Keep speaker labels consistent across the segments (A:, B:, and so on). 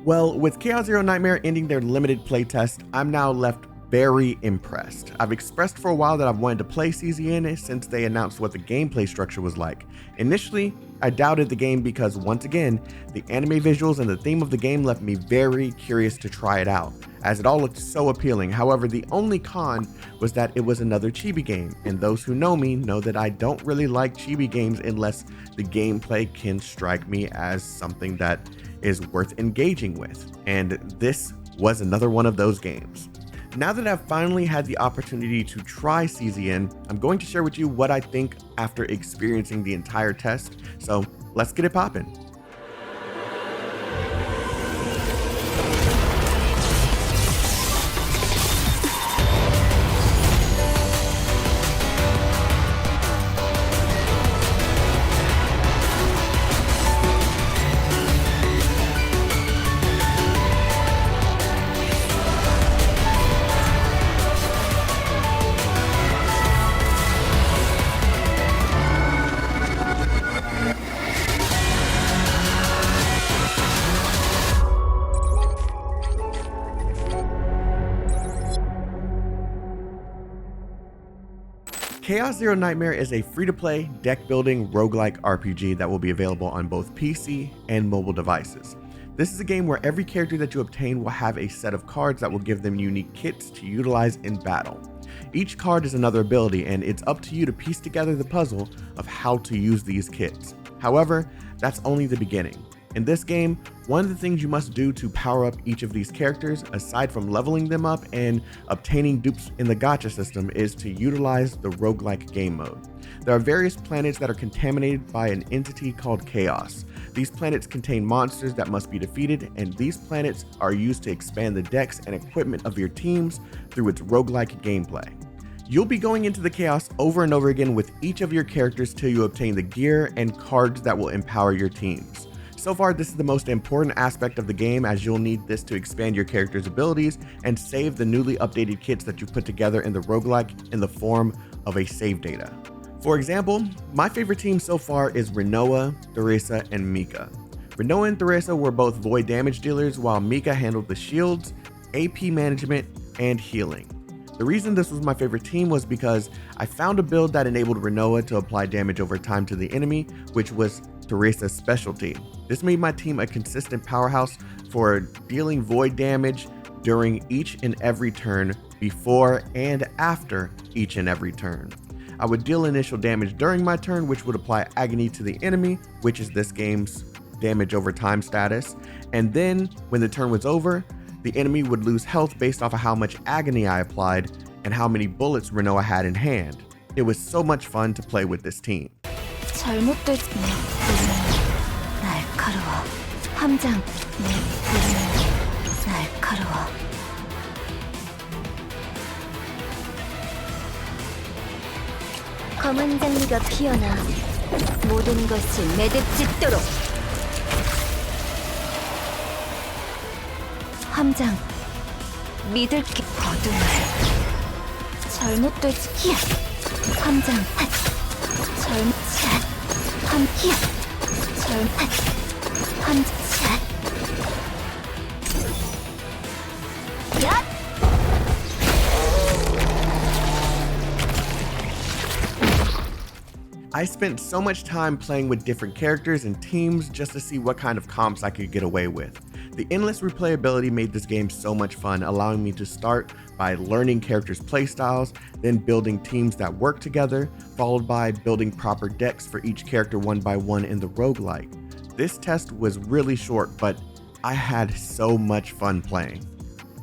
A: Well, with Chaos Zero Nightmare ending their limited playtest, I'm now left very impressed. I've expressed for a while that I've wanted to play CZN since they announced what the gameplay structure was like. Initially, I doubted the game because, once again, the anime visuals and the theme of the game left me very curious to try it out, as it all looked so appealing. However, the only con was that it was another chibi game, and those who know me know that I don't really like chibi games unless the gameplay can strike me as something that is worth engaging with, and this was another one of those games. Now that I've finally had the opportunity to try CZN, I'm going to share with you what I think after experiencing the entire test, so let's get it poppin'. Chaos Zero Nightmare is a free-to-play, deck-building, roguelike RPG that will be available on both PC and mobile devices. This is a game where every character that you obtain will have a set of cards that will give them unique kits to utilize in battle. Each card is another ability, and it's up to you to piece together the puzzle of how to use these kits. However, that's only the beginning. In this game, one of the things you must do to power up each of these characters, aside from leveling them up and obtaining dupes in the gacha system, is to utilize the roguelike game mode. There are various planets that are contaminated by an entity called Chaos. These planets contain monsters that must be defeated, and these planets are used to expand the decks and equipment of your teams through its roguelike gameplay. You'll be going into the Chaos over and over again with each of your characters till you obtain the gear and cards that will empower your teams. So far, this is the most important aspect of the game, as you'll need this to expand your character's abilities and save the newly updated kits that you put together in the roguelike in the form of a save data. For example, my favorite team so far is Rinoa, Theresa, and Mika. Rinoa and Theresa were both void damage dealers, while Mika handled the shields, AP management, and healing. The reason this was my favorite team was because I found a build that enabled Rinoa to apply damage over time to the enemy, which was Theresa's specialty. This made my team a consistent powerhouse for dealing void damage during each and every turn, before and after each and every turn. I would deal initial damage during my turn, which would apply agony to the enemy, which is this game's damage over time status, and then when the turn was over, the enemy would lose health based off of how much agony I applied and how many bullets Rinoa had in hand. It was so much fun to play with this team.
B: 잘못된 내 불은 날카로워. 함장 내 불은 날카로워. 검은 장미가 피어나 모든 것을 매듭짓도록. 함장 믿을게. 어둠을 잘못되지. 히야 함장 핫 잘못샷 함히야 잘못 함샷 야.
A: I spent so much time playing with different characters and teams just to see what kind of comps I could get away with. The endless replayability made this game so much fun, allowing me to start by learning characters' playstyles, then building teams that work together, followed by building proper decks for each character one by one in the roguelike. This test was really short, but I had so much fun playing.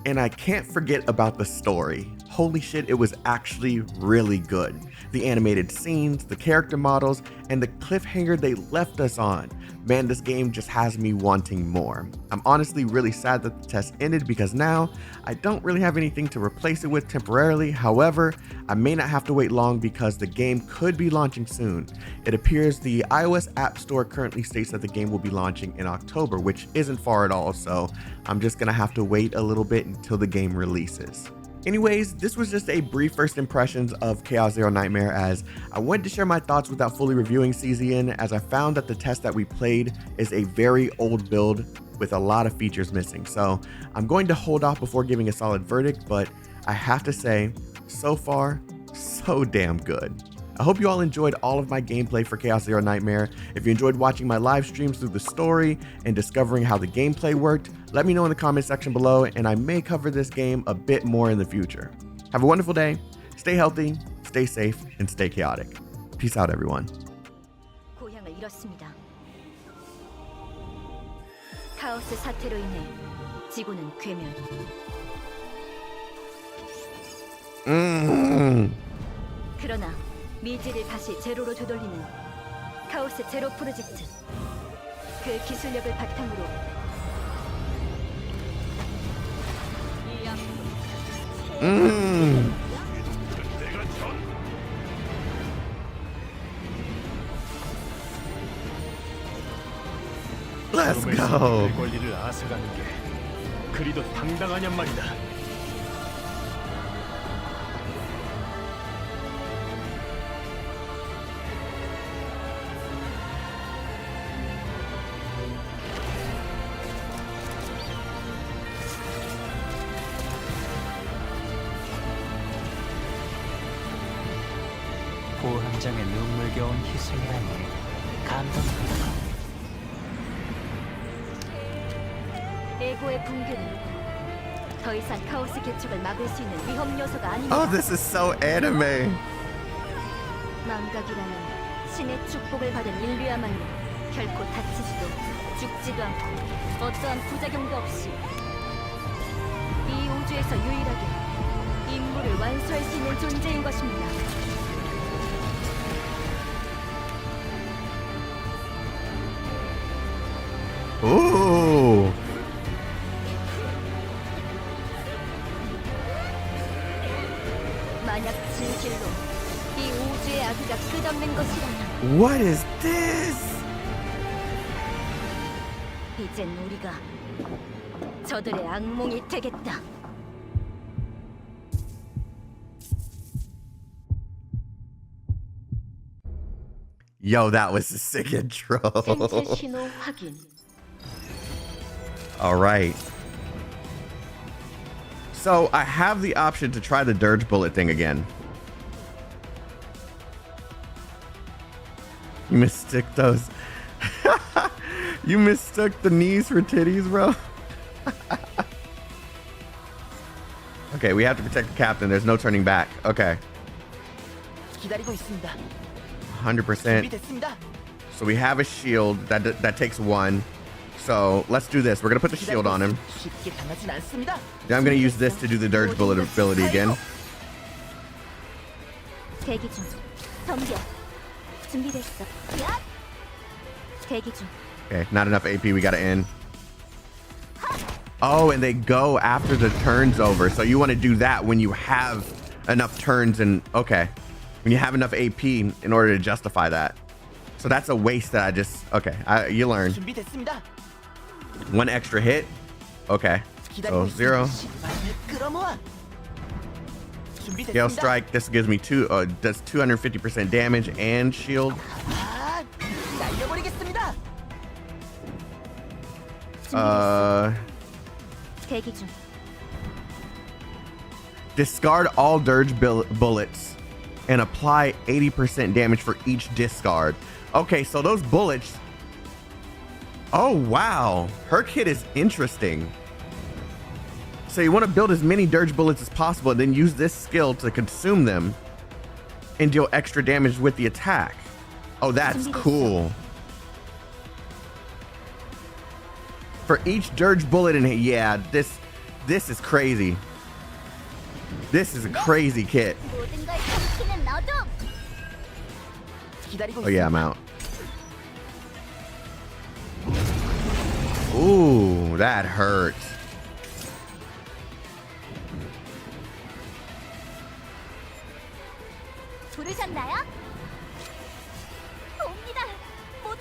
A: And I can't forget about the story. Holy shit, it was actually really good. The animated scenes, the character models, and the cliffhanger they left us on. Man, this game just has me wanting more. I'm honestly really sad that the test ended because now I don't really have anything to replace it with temporarily. However, I may not have to wait long because the game could be launching soon. It appears the iOS App Store currently states that the game will be launching in October, which isn't far at all, so I'm just gonna have to wait a little bit until the game releases. Anyways, this was just a brief first impressions of Chaos Zero Nightmare, as I wanted to share my thoughts without fully reviewing CZN, as I found that the test that we played is a very old build with a lot of features missing. So I'm going to hold off before giving a solid verdict, but I have to say, so far, so damn good. I hope you all enjoyed all of my gameplay for Chaos Zero Nightmare. If you enjoyed watching my live streams through the story and discovering how the gameplay worked, let me know in the comment section below, and I may cover this game a bit more in the future. Have a wonderful day, stay healthy, stay safe, and stay chaotic. Peace out, everyone.
B: 고향을 잃었습니다. 카오스 사태로 인해 지구는 괴멸. 그러나 미지를 다시 제로로 되돌리는 카오스 제로 프로젝트. 그 기술력을 바탕으로
A: Let's go.
C: 권리를 앗아가는 게 그리도 당당하냔 말이다.
D: 고함장의 눈물겨운 희생이라니 감동한다.
B: 에고의 붕괴는 더 이상 카오스 개척을 막을 수 있는 위험 요소가 아닙니다.
A: Oh, this is so anime.
B: 망각이라는 신의 축복을 받은 인류야말로 결코 다치지도 죽지도 않고 어떠한 부작용도 없이 이 우주에서 유일하게 임무를 완수할 수 있는 존재인 것입니다.
A: Ooh.
B: 만약 진실로 이 우주의 악의가 끝없는 것이라면
A: What is this?
B: 이젠 우리가 저들의 악몽이 되겠다.
A: Yo, that was a sick intro.
B: 생체 신호 확인.
A: All right. So I have the option to try the dirge bullet thing again. You mistook those. You mistook the knees for titties, bro. Okay, we have to protect the captain. There's no turning back. Okay. 100%. So we have a shield that takes one. So let's do this. We're gonna put the shield on him. Then I'm gonna use this to do the dirge bullet ability again.
B: 대기 중. 덤벼. 준비됐어. 야! 대기 중.
A: Okay, not enough AP. We gotta end. Oh, and they go after the turn's over. So you want to do that when you have enough turns and okay, when you have enough AP in order to justify that. So that's a waste that I just okay. You learn. One extra hit. Okay. So 0. Gale strike. This gives me does 250% damage and shield.
B: 대기 중.
A: Discard all dirge bullets and apply 80% damage for each discard. Okay, so those bullets. Oh, wow. Her kit is interesting. So you want to build as many dirge bullets as possible and then use this skill to consume them and deal extra damage with the attack. Oh, that's cool. For each dirge bullet in it, yeah, this is crazy. This is a crazy kit. Oh yeah, I'm out. Ooh, that hurt.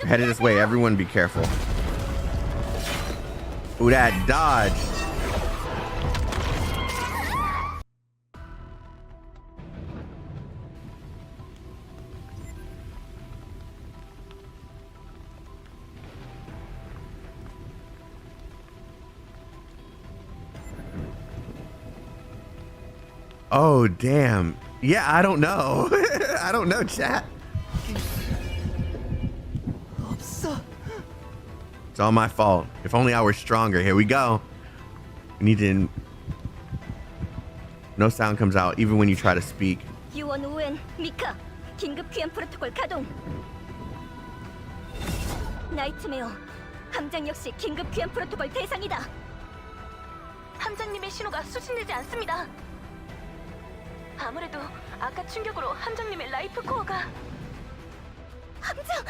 A: Headed this way, everyone be careful. Ooh, that dodge. Oh, damn. Yeah, I don't know. I don't know, chat. It's all my fault. If only I were stronger. Here we go. We need to... No sound comes out, even when you try to speak.
B: 요원 오웬, 미카, 긴급 귀환 프로토콜 가동. 나이트메어, 함장 역시 긴급 귀환 프로토콜 대상이다. 함장님의 신호가 수신되지 않습니다. 아무래도 아까 충격으로 함장님의 라이프 코어가... 함장!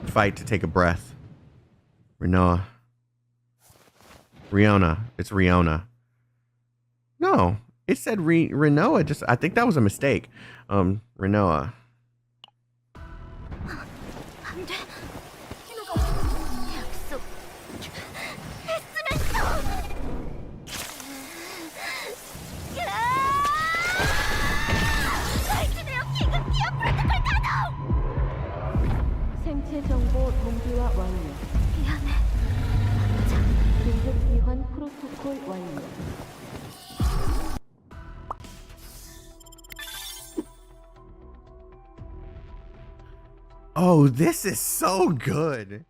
A: Fight to take a breath. Renoa. Riona. It's Riona. No, it said Renoa. Just, I think that was a mistake. Renoa.
B: 안 돼. 신호가 약속. 했으면서. 나이트메어 긴급 귀환 프로토콜 가동!
E: 생체 정보 동기화 완료.
B: 미안해.
E: 긴급 귀환 프로토콜 완료.
A: Oh, this is so good.